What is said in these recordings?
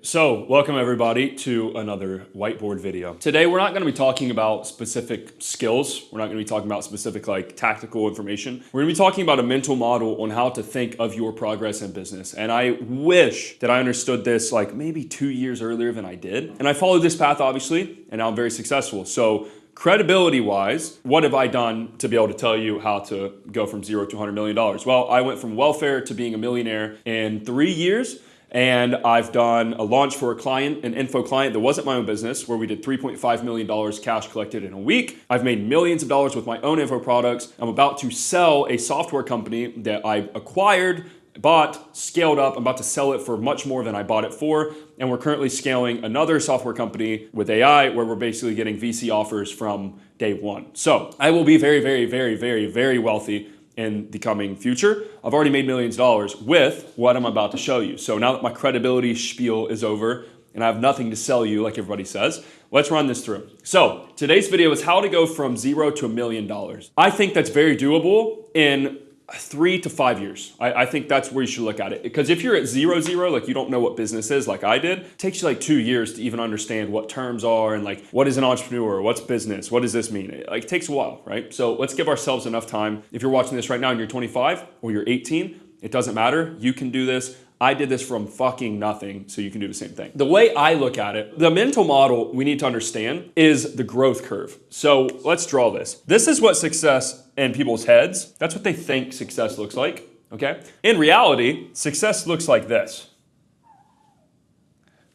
So, welcome everybody to another whiteboard video. Today, we're not going to be talking about specific skills. We're not going to be talking about specific tactical information. We're going to be talking about a mental model on how to think of your progress in business. And I wish that I understood this maybe 2 years earlier than I did. And I followed this path, obviously, and now I'm very successful. So, credibility wise, what have I done to be able to tell you how to go from $0 to $100 million? Well, I went from welfare to being a millionaire in 3 years. And I've done a launch for a client, an info client that wasn't my own business, where we did $3.5 million cash collected in a week. I've made millions of dollars with my own info products. I'm about to sell a software company that I acquired, bought, scaled up. I'm about to sell it for much more than I bought it for. And we're currently scaling another software company with AI where we're basically getting VC offers from day one. So I will be very, very, very, very, very wealthy in the coming future. I've already made millions of dollars with what I'm about to show you. So now that my credibility spiel is over and I have nothing to sell you like everybody says, let's run this through. So today's video is how to go from $0 to $1 million. I think that's very doable in 3 to 5 years. I think that's where you should look at it. Because if you're at zero, you don't know what business is like I did, it takes you 2 years to even understand what terms are and what is an entrepreneur, what's business, what does this mean? It takes a while, right? So let's give ourselves enough time. If you're watching this right now and you're 25 or you're 18, it doesn't matter. You can do this. I did this from fucking nothing, so you can do the same thing. The way I look at it, the mental model we need to understand is the growth curve. So let's draw this. This is what success in people's heads, that's what they think success looks like, okay? In reality, success looks like this.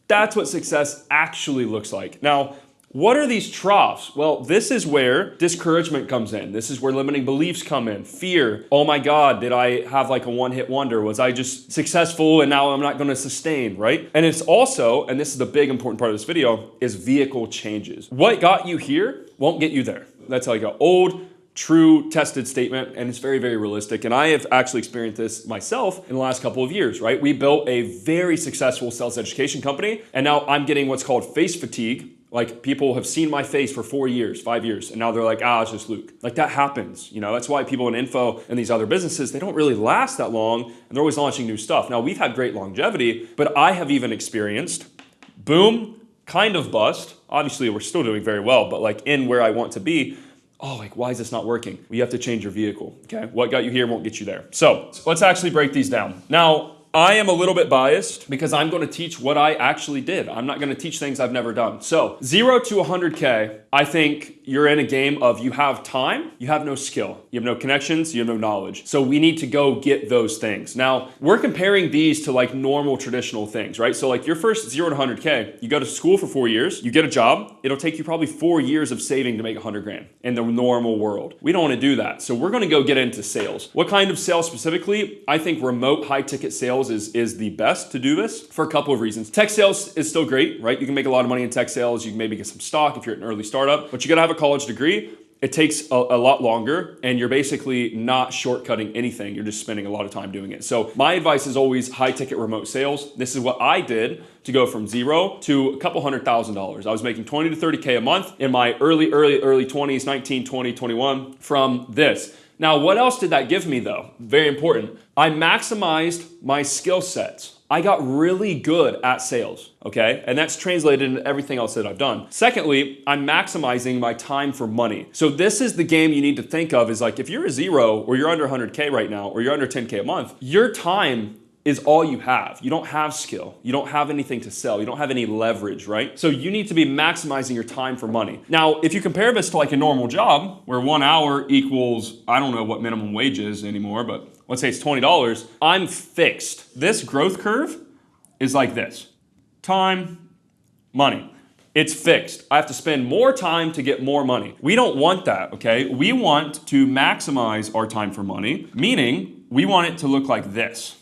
That's what success actually looks like. Now, what are these troughs? Well, this is where discouragement comes in. This is where limiting beliefs come in. Fear. Oh my God, did I have a one-hit wonder? Was I just successful and now I'm not gonna sustain, right? And it's also, and this is the big important part of this video, is vehicle changes. What got you here won't get you there. That's how you go. Old, true, tested statement, and it's very, very realistic. And I have actually experienced this myself in the last couple of years, right? We built a very successful sales education company, and now I'm getting what's called face fatigue. People have seen my face for 4 years, 5 years, and now they're like, it's just Luke. That happens, That's why people in info and these other businesses, they don't really last that long, and they're always launching new stuff. Now, we've had great longevity, but I have even experienced boom, kind of bust. Obviously, we're still doing very well, but in where I want to be, why is this not working? Well, you have to change your vehicle, okay? What got you here won't get you there. So let's actually break these down. Now, I am a little bit biased because I'm going to teach what I actually did. I'm not going to teach things I've never done. So 0 to 100K, I think you're in a game of you have time, you have no skill, you have no connections, you have no knowledge. So we need to go get those things. Now, we're comparing these to normal traditional things, right? So your first 0 to 100K, you go to school for 4 years, you get a job, it'll take you probably 4 years of saving to make 100 grand in the normal world. We don't want to do that. So we're going to go get into sales. What kind of sales specifically? I think remote high ticket sales is the best to do this for a couple of reasons. Tech sales is still great, right? You can make a lot of money in tech sales. You can maybe get some stock if you're an early startup, but you got to have a college degree. It takes a lot longer and you're basically not shortcutting anything. You're just spending a lot of time doing it. So my advice is always high ticket remote sales. This is what I did to go from 0 to a couple $100,000. I was making 20 to 30K a month in my early 20s, 19, 20, 21 from this. Now, what else did that give me though? Very important. I maximized my skill sets. I got really good at sales, okay? And that's translated into everything else that I've done. Secondly, I'm maximizing my time for money. So this is the game you need to think of is if you're a 0 or you're under 100K right now, or you're under 10K a month, your time is all you have. You don't have skill. You don't have anything to sell. You don't have any leverage, right? So you need to be maximizing your time for money. Now, if you compare this to a normal job where 1 hour equals, I don't know what minimum wage is anymore, but let's say it's $20, I'm fixed. This growth curve is like this. Time, money. It's fixed. I have to spend more time to get more money. We don't want that, okay? We want to maximize our time for money, meaning we want it to look like this.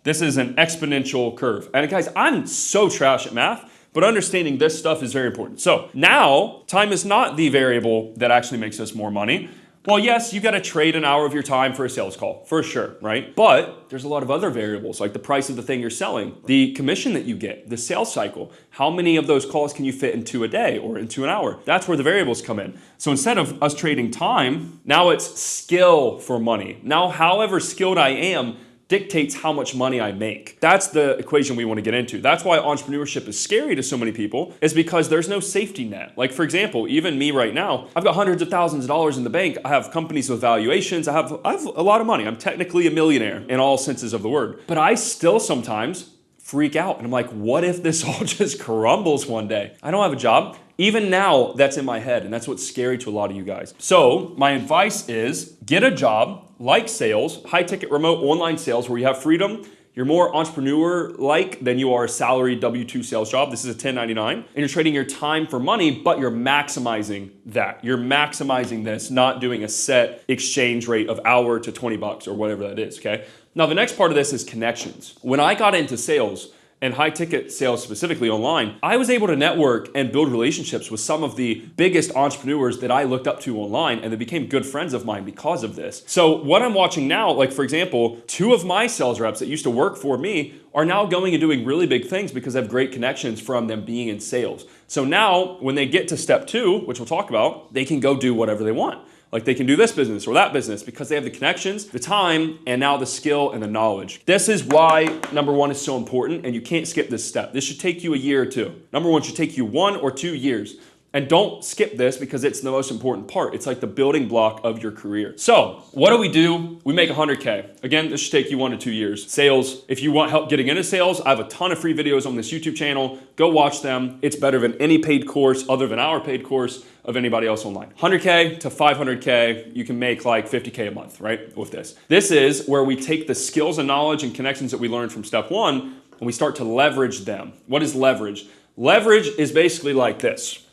This is an exponential curve. And guys, I'm so trash at math, but understanding this stuff is very important. So now, time is not the variable that actually makes us more money. Well, yes, you got to trade an hour of your time for a sales call, for sure, right? But there's a lot of other variables, like the price of the thing you're selling, the commission that you get, the sales cycle. How many of those calls can you fit into a day or into an hour? That's where the variables come in. So instead of us trading time, now it's skill for money. Now, however skilled I am, dictates how much money I make. That's the equation we want to get into. That's why entrepreneurship is scary to so many people, is because there's no safety net. Like for example, even me right now, I've got hundreds of thousands of dollars in the bank. I have companies with valuations. I have a lot of money. I'm technically a millionaire in all senses of the word, but I still sometimes freak out. And I'm like, what if this all just crumbles one day? I don't have a job. Even now, that's in my head, and that's what's scary to a lot of you guys. So my advice is get a job like sales, high-ticket remote online sales where you have freedom. You're more entrepreneur-like than you are a salaried W-2 sales job. This is a 1099, and you're trading your time for money, but you're maximizing that. You're maximizing this, not doing a set exchange rate of hour to $20 or whatever that is, okay? Now, the next part of this is connections. When I got into sales, and high ticket sales specifically online, I was able to network and build relationships with some of the biggest entrepreneurs that I looked up to online, and they became good friends of mine because of this. So what I'm watching now, like for example, 2 of my sales reps that used to work for me are now going and doing really big things because I have great connections from them being in sales. So now when they get to step 2, which we'll talk about, they can go do whatever they want. Like they can do this business or that business because they have the connections, the time, and now the skill and the knowledge. This is why number 1 is so important, and you can't skip this step. This should take you a year or 2. Number 1 should take you 1 or 2 years. And don't skip this because it's the most important part. It's like the building block of your career. So what do? We make 100K. Again, this should take you 1 to 2 years. Sales, if you want help getting into sales, I have a ton of free videos on this YouTube channel. Go watch them. It's better than any paid course other than our paid course of anybody else online. 100K to 500K, you can make like 50K a month, right? With this. This is where we take the skills and knowledge and connections that we learned from step 1 and we start to leverage them. What is leverage? Leverage is basically like this.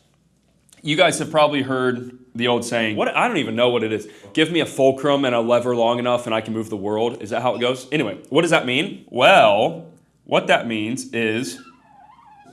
You guys have probably heard the old saying, I don't even know what it is. Give me a fulcrum and a lever long enough and I can move the world. Is that how it goes? Anyway, what does that mean? Well, what that means is,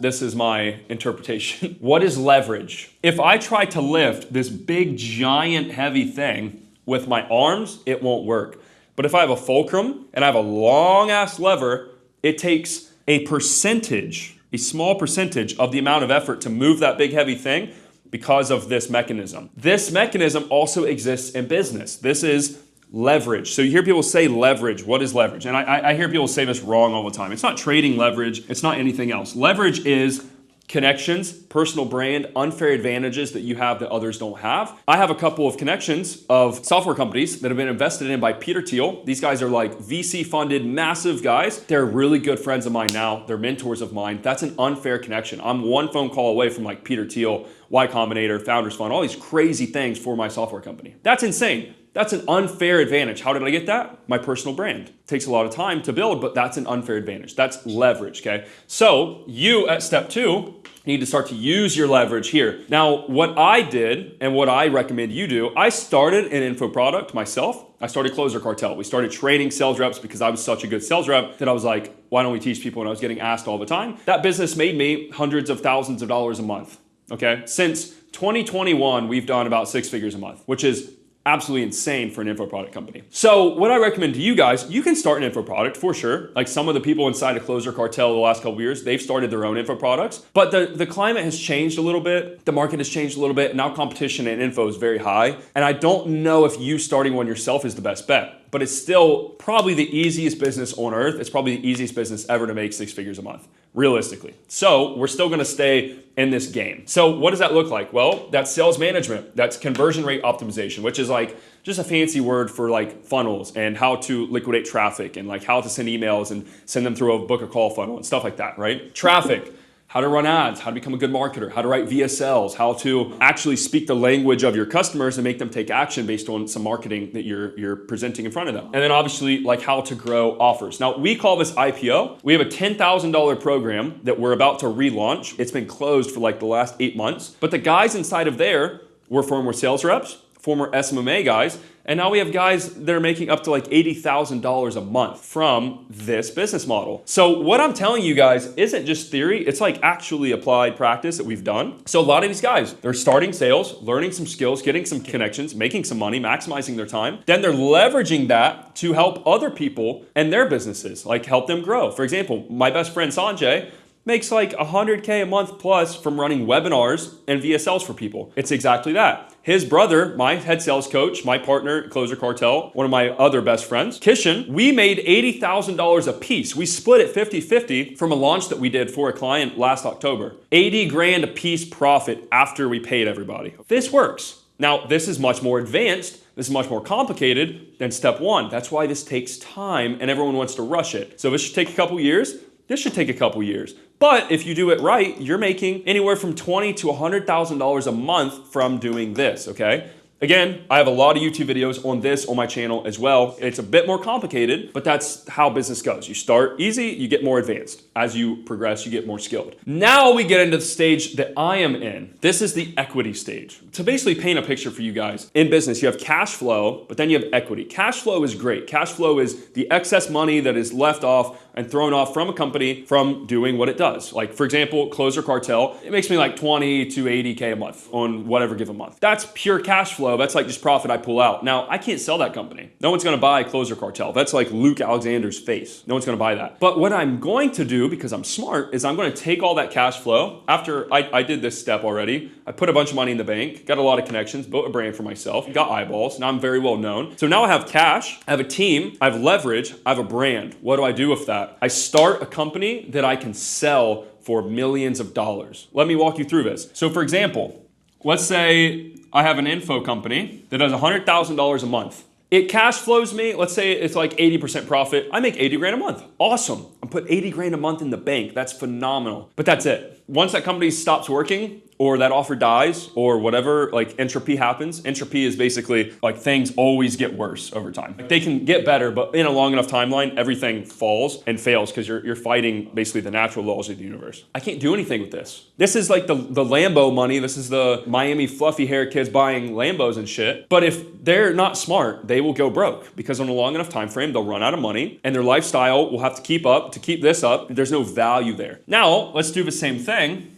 this is my interpretation. What is leverage? If I try to lift this big, giant, heavy thing with my arms, it won't work. But if I have a fulcrum and I have a long ass lever, it takes a percentage, a small percentage of the amount of effort to move that big, heavy thing because of this mechanism. This mechanism also exists in business. This is leverage. So you hear people say leverage. What is leverage? And I hear people say this wrong all the time. It's not trading leverage. It's not anything else. Leverage is connections, personal brand, unfair advantages that you have that others don't have. I have a couple of connections of software companies that have been invested in by Peter Thiel. These guys are like VC funded, massive guys. They're really good friends of mine now. They're mentors of mine. That's an unfair connection. I'm one phone call away from like Peter Thiel, Y Combinator, Founders Fund, all these crazy things for my software company. That's insane. That's an unfair advantage. How did I get that? My personal brand. It takes a lot of time to build, but that's an unfair advantage. That's leverage, okay? So you at step 2 need to start to use your leverage here. Now, what I did and what I recommend you do, I started an info product myself. I started Closer Cartel. We started training sales reps because I was such a good sales rep that I was like, why don't we teach people? And I was getting asked all the time. That business made me hundreds of thousands of dollars a month, okay? Since 2021, we've done about 6 figures a month, which is absolutely insane for an info product company. So what I recommend to you guys, you can start an info product for sure. Like some of the people inside of Closer Cartel the last couple of years, they've started their own info products, but the climate has changed a little bit. The market has changed a little bit. Now competition in info is very high. And I don't know if you starting one yourself is the best bet, but it's still probably the easiest business on earth. It's probably the easiest business ever to make 6 figures a month, realistically. So we're still gonna stay in this game. So what does that look like? Well, that's sales management. That's conversion rate optimization, which is like just a fancy word for like funnels and how to liquidate traffic and like how to send emails and send them through a book a call funnel and stuff like that, right? Traffic. How to run ads, how to become a good marketer, how to write VSLs, how to actually speak the language of your customers and make them take action based on some marketing that you're presenting in front of them. And then obviously like how to grow offers. Now we call this IPO. We have a $10,000 program that we're about to relaunch. It's been closed for like the last 8 months, but the guys inside of there were former sales reps, former SMMA guys, and now we have guys that are making up to like $80,000 a month from this business model. So what I'm telling you guys isn't just theory, it's like actually applied practice that we've done. So a lot of these guys, they're starting sales, learning some skills, getting some connections, making some money, maximizing their time. Then they're leveraging that to help other people and their businesses, like help them grow. For example, my best friend Sanjay, makes like 100K a month plus from running webinars and VSLs for people. It's exactly that. His brother, my head sales coach, my partner, Closer Cartel, one of my other best friends, Kishan, we made $80,000 a piece. We split it 50-50 from a launch that we did for a client last October. 80 grand a piece profit after we paid everybody. This works. Now, this is much more advanced. This is much more complicated than step one. That's why this takes time and everyone wants to rush it. So this should take a couple years. This should take a couple years. But if you do it right, you're making anywhere from $20,000 to $100,000 a month from doing this, okay? Again, I have a lot of YouTube videos on this on my channel as well. It's a bit more complicated, but that's how business goes. You start easy, you get more advanced. As you progress, you get more skilled. Now we get into the stage that I am in. This is the equity stage. To basically paint a picture for you guys, in business, you have cash flow, but then you have equity. Cash flow is great. Cash flow is the excess money that is left off and thrown off from a company from doing what it does. Like for example, Closer Cartel, it makes me like 20 to 80K a month on whatever given month. That's pure cash flow. That's like just profit I pull out. Now, I can't sell that company. No one's gonna buy Closer Cartel. That's like Luke Alexander's face. No one's gonna buy that. But what I'm going to do, because I'm smart, is I'm gonna take all that cash flow. After I did this step already, I put a bunch of money in the bank, got a lot of connections, built a brand for myself, got eyeballs, now I'm very well known. So now I have cash, I have a team, I have leverage, I have a brand. What do I do with that? I start a company that I can sell for millions of dollars. Let me walk you through this. So for example, let's say I have an info company that does $100,000 a month. It cash flows me, let's say it's like 80% profit. I make 80 grand a month. Awesome. I put 80 grand a month in the bank. That's phenomenal. But that's it. Once that company stops working, or that offer dies, or whatever, like entropy happens. Entropy is basically like things always get worse over time. Like they can get better, but in a long enough timeline, everything falls and fails because you're fighting basically the natural laws of the universe. I can't do anything with this. This is like the Lambo money. This is the Miami fluffy hair kids buying Lambos and shit. But if they're not smart, they will go broke because on a long enough time frame, they'll run out of money and their lifestyle will have to keep up. To keep this up, there's no value there. Now, let's do the same thing.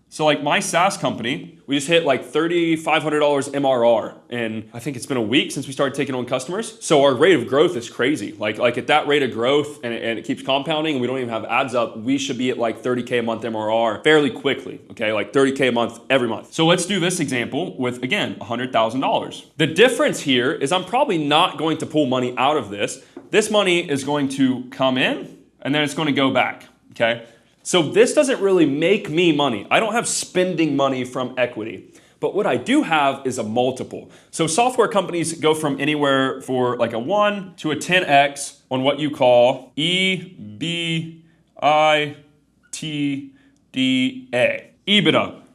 So like my SaaS company, we just hit like $3,500 MRR. And I think it's been a week since we started taking on customers. So our rate of growth is crazy. Like at that rate of growth and it keeps compounding and we don't even have ads up, we should be at like 30K a month MRR fairly quickly, okay? Like 30K a month every month. So let's do this example with, again, $100,000. The difference here is I'm probably not going to pull money out of this. This money is going to come in and then it's going to go back, okay? So this doesn't really make me money. I don't have spending money from equity. But what I do have is a multiple. So software companies go from anywhere for like a 1 to a 10x on what you call EBITDA. EBITDA.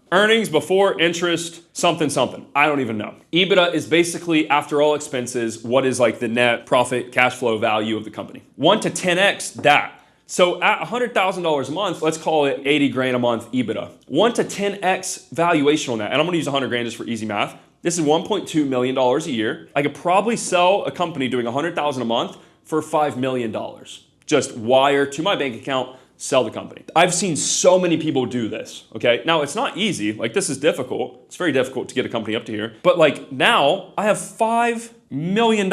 Earnings before interest, something, something. I don't even know. EBITDA is basically, after all expenses, what is like the net profit cash flow value of the company. 1 to 10x that. So at $100,000 a month, let's call it 80 grand a month EBITDA. 1 to 10x valuation on that. And I'm gonna use 100 grand just for easy math. This is $1.2 million a year. I could probably sell a company doing 100,000 a month for $5 million. Just wire to my bank account, sell the company. I've seen so many people do this, okay? Now it's not easy, like this is difficult. It's very difficult to get a company up to here. But like now I have $5 million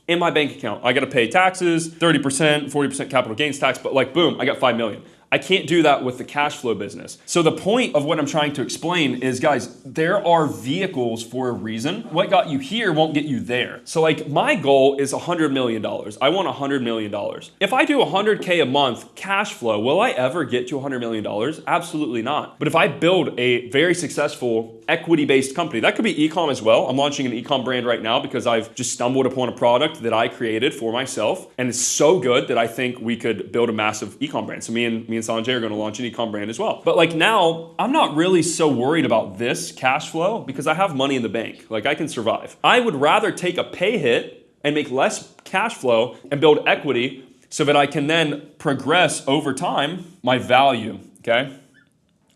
in my bank account. I gotta pay taxes, 30%, 40% capital gains tax, but like boom, I got 5 million. I can't do that with the cash flow business. So the point of what I'm trying to explain is, guys, there are vehicles for a reason. What got you here won't get you there. So like my goal is $100 million. I want $100 million. If I do 100K a month cash flow, will I ever get to $100 million? Absolutely not. But if I build a very successful equity-based company, that could be e-com as well. I'm launching an e-com brand right now because I've just stumbled upon a product that I created for myself. And it's so good that I think we could build a massive e-com brand. So me and Sanjay are going to launch an e-com brand as well. But like now, I'm not really so worried about this cash flow because I have money in the bank. Like I can survive. I would rather take a pay hit and make less cash flow and build equity so that I can then progress over time my value, okay?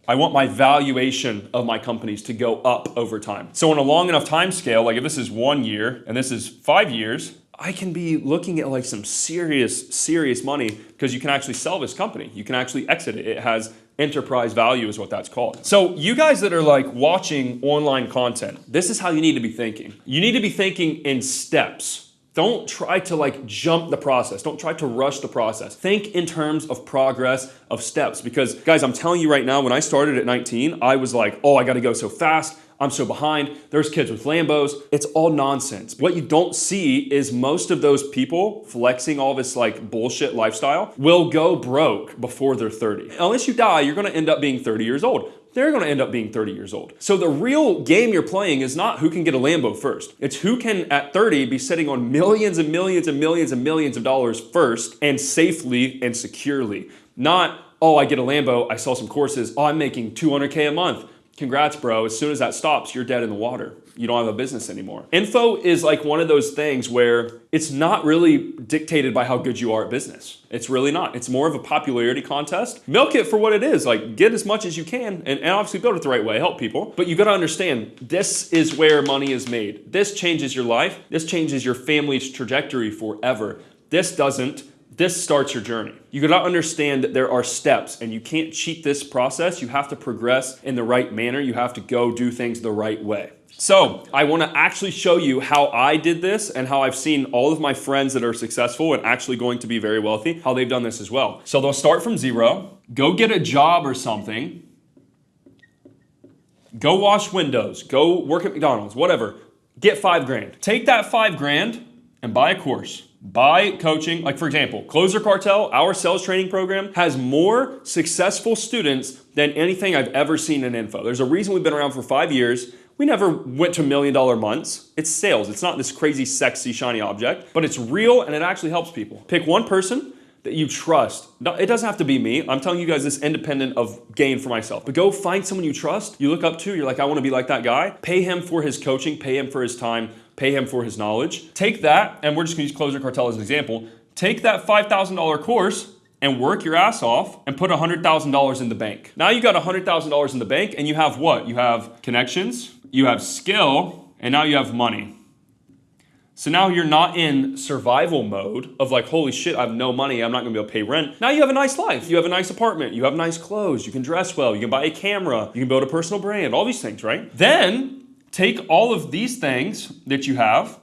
I want my valuation of my companies to go up over time. So on a long enough time scale, like if this is 1 year and this is 5 years, I can be looking at like some serious money because you can actually sell this company. You can actually exit it. It has enterprise value is what that's called. So you guys that are like watching online content, this is how you need to be thinking. You need to be thinking in steps. Don't try to like jump the process. Don't try to rush the process. Think in terms of progress, of steps. Because guys, I'm telling you right now, when I started at 19, I was like, oh, I gotta go so fast. I'm so behind. There's kids with Lambos. It's all nonsense. What you don't see is most of those people flexing all this like bullshit lifestyle will go broke before they're 30. Unless you die, you're gonna end up being 30 years old. They're gonna end up being 30 years old. So the real game you're playing is not who can get a Lambo first. It's who can at 30 be sitting on millions and millions and millions and millions of dollars first and safely and securely. Not, oh, I get a Lambo, I sell some courses, oh, I'm making 200K a month. Congrats, bro. As soon as that stops, you're dead in the water. You don't have a business anymore. Info is like one of those things where it's not really dictated by how good you are at business. It's really not. It's more of a popularity contest. Milk it for what it is. Like, get as much as you can and obviously build it the right way, help people. But you gotta understand, this is where money is made. This changes your life. This changes your family's trajectory forever. This doesn't. This starts your journey. You gotta understand that there are steps and you can't cheat this process. You have to progress in the right manner. You have to go do things the right way. So I wanna actually show you how I did this and how I've seen all of my friends that are successful and actually going to be very wealthy, how they've done this as well. So they'll start from zero, go get a job or something, go wash windows, go work at McDonald's, whatever, get 5 grand. Take that 5 grand and buy a course. Buy coaching. Like for example, Closer Cartel, our sales training program, has more successful students than anything I've ever seen in info. There's a reason we've been around for 5 years. We never went to $1 million months. It's sales. It's not this crazy, sexy, shiny object, but it's real and it actually helps people. Pick one person that you trust. No, it doesn't have to be me. I'm telling you guys this independent of gain for myself. But go find someone you trust, you look up to, you're like, I want to be like that guy. Pay him for his coaching, pay him for his time, pay him for his knowledge. Take that, and we're just gonna use Closer Cartel as an example. Take that $5,000 course and work your ass off and put $100,000 in the bank. Now you got $100,000 in the bank and you have what? You have connections, you have skill, and now you have money. So now you're not in survival mode of like, holy shit, I have no money, I'm not gonna be able to pay rent. Now you have a nice life. You have a nice apartment, you have nice clothes, you can dress well, you can buy a camera, you can build a personal brand, all these things, right? Then take all of these things that you have,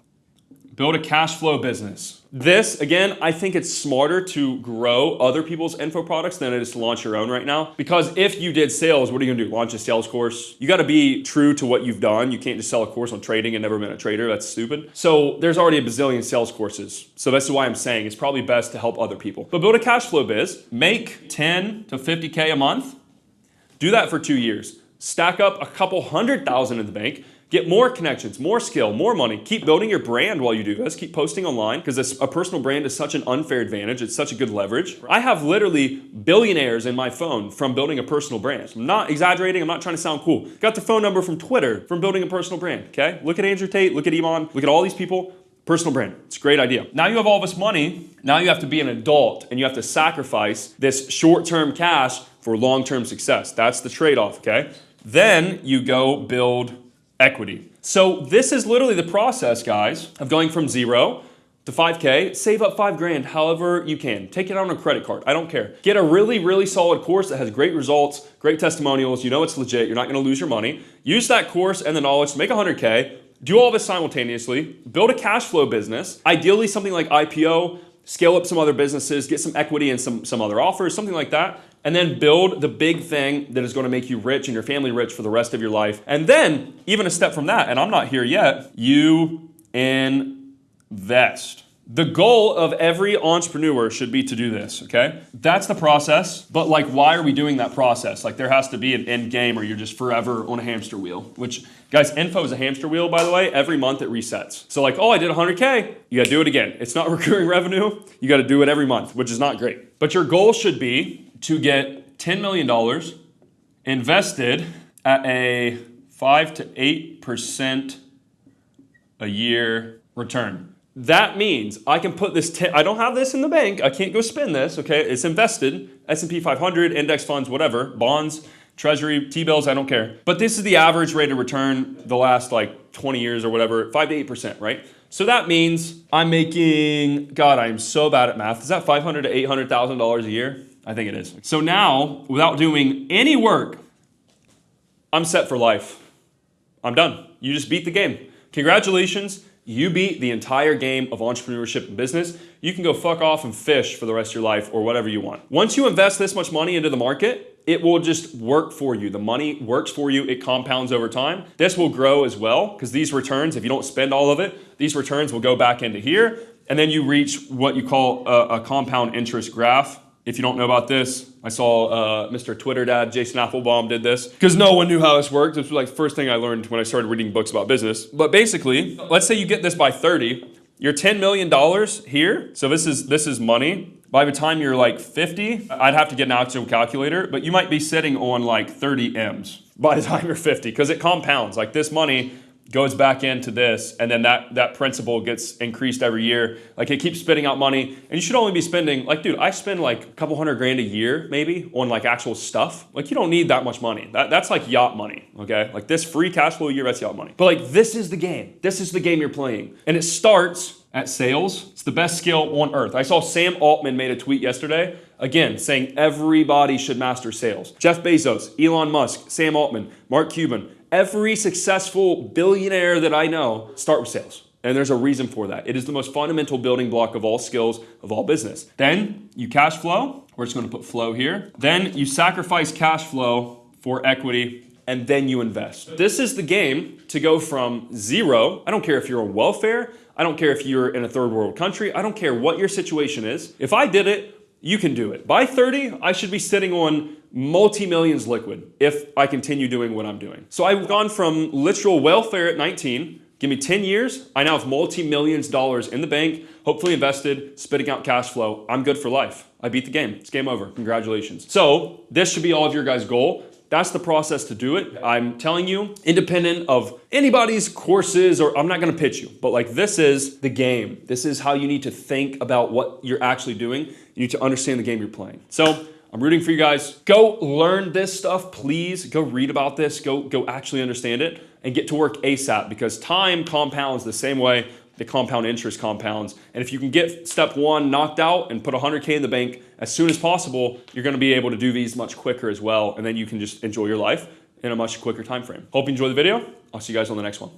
build a cash flow business. This, again, I think it's smarter to grow other people's info products than it is to launch your own right now. Because if you did sales, what are you gonna do? Launch a sales course? You gotta be true to what you've done. You can't just sell a course on trading and never been a trader. That's stupid. So there's already a bazillion sales courses. So that's why I'm saying it's probably best to help other people. But build a cash flow biz, make 10 to 50K a month. Do that for 2 years. Stack up a couple $100,000 in the bank. Get more connections, more skill, more money. Keep building your brand while you do this. Keep posting online because a personal brand is such an unfair advantage. It's such a good leverage. I have literally billionaires in my phone from building a personal brand. I'm not exaggerating. I'm not trying to sound cool. Got their phone number from Twitter from building a personal brand, okay? Look at Andrew Tate, look at Iman, look at all these people. Personal brand. It's a great idea. Now you have all this money. Now you have to be an adult and you have to sacrifice this short-term cash for long-term success. That's the trade-off, okay? Then you go build equity. So this is literally the process, guys, of going from 0 to 5K. Save up 5 grand however you can. Take it out on a credit card. I don't care. Get a really, really solid course that has great results, great testimonials. You know it's legit. You're not going to lose your money. Use that course and the knowledge to make 100K. Do all this simultaneously. Build a cash flow business. Ideally something like IPO. Scale up some other businesses. Get some equity and some other offers, something like that. And then build the big thing that is going to make you rich and your family rich for the rest of your life. And then, even a step from that, and I'm not here yet, you invest. The goal of every entrepreneur should be to do this, okay? That's the process, but like, why are we doing that process? Like, there has to be an end game or you're just forever on a hamster wheel, which, guys, info is a hamster wheel, by the way. Every month it resets. So like, oh, I did 100K. You gotta do it again. It's not recurring revenue. You gotta do it every month, which is not great. But your goal should be to get $10 million invested at a 5 to 8% a year return. That means I can put this, I don't have this in the bank. I can't go spend this, okay? It's invested, S&P 500, index funds, whatever, bonds, treasury, T-bills, I don't care. But this is the average rate of return the last like 20 years or whatever, 5 to 8%, right? So that means I'm making, God, I'm so bad at math. Is that $500,000 to $800,000 a year? I think it is. So now, without doing any work, I'm set for life. I'm done. You just beat the game. Congratulations. you beat the entire game of entrepreneurship and business. You can go fuck off and fish for the rest of your life or whatever you want. Once you invest this much money into the market, it will just work for you. The money works for you. It compounds over time. This will grow as well because these returns, if you don't spend all of it, these returns will go back into here. And then you reach what you call a compound interest graph. If you don't know about this, I saw Mr. Twitter dad, Jason Applebaum, did this because no one knew how this worked. This was like the first thing I learned when I started reading books about business. But basically, let's say you get this by 30, you're $10 million here. So this is money. By the time you're like 50, I'd have to get an actual calculator, but you might be sitting on like 30 M's by the time you're 50 because it compounds. Like this money goes back into this, and then that principal gets increased every year. Like it keeps spitting out money, and you should only be spending, like, dude, I spend like a couple $100,000 a year maybe on like actual stuff. Like you don't need that much money. That's like yacht money, okay? Like this free cash flow a year, that's yacht money. But like this is the game. This is the game you're playing. And it starts at sales. It's the best skill on earth. I saw Sam Altman made a tweet yesterday, again, saying everybody should master sales. Jeff Bezos, Elon Musk, Sam Altman, Mark Cuban, every successful billionaire that I know start with sales. And there's a reason for that. It is the most fundamental building block of all skills of all business. Then you cash flow. We're just going to put flow here. Then you sacrifice cash flow for equity, and then you invest. This is the game to go from zero. I don't care if you're on welfare. I don't care if you're in a third world country. I don't care what your situation is. If I did it, you can do it. By 30, I should be sitting on multi-millions liquid if I continue doing what I'm doing. So I've gone from literal welfare at 19, give me 10 years, I now have multi-millions dollars in the bank, hopefully invested, spitting out cash flow. I'm good for life. I beat the game. It's game over. Congratulations. So this should be all of your guys' goal. That's the process to do it. I'm telling you, independent of anybody's courses, or I'm not gonna pitch you, but like this is the game. This is how you need to think about what you're actually doing. You need to understand the game you're playing. So I'm rooting for you guys. Go learn this stuff, please. Go read about this. Go actually understand it and get to work ASAP because time compounds the same way the compound interest compounds. And if you can get step one knocked out and put 100K in the bank as soon as possible, you're gonna be able to do these much quicker as well. And then you can just enjoy your life in a much quicker time frame. Hope you enjoy the video. I'll see you guys on the next one.